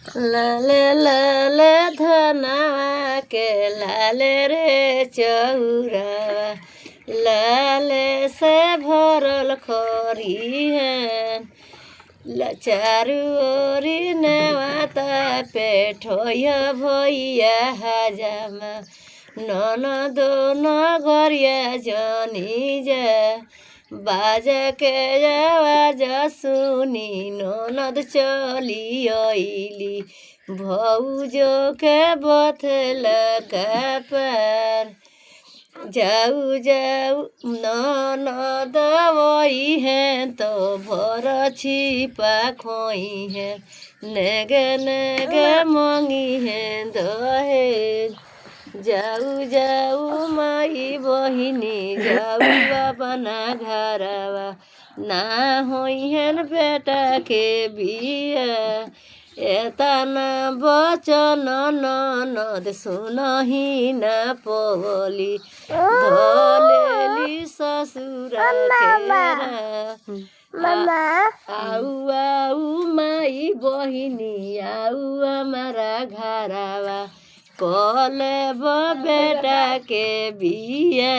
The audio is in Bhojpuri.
लाले लाले धनवा के लाले रे चौरावा, लाले से भरल खरी है। चारू ओरी नेवाता पे ठोया भैया हजामा, ननदो नगरिया जनी जा, बाजा के आवाज सुनी ननद चली अइली, भौजो के बथल कपार। जाऊ जाऊ ननद वही है तो भर छिपा खोई है, नेगे नेगे मंगी है दहेज। जाऊ जाऊ माई बहिनी जाऊ अपना घरवा, ना होई है बेटा के बिया। एतना बचन ननद सुनही न पवली, धलेली ससुर आऊ आऊ माई बहिनी आऊ हमारा घरवा, कले बेटा के बिया।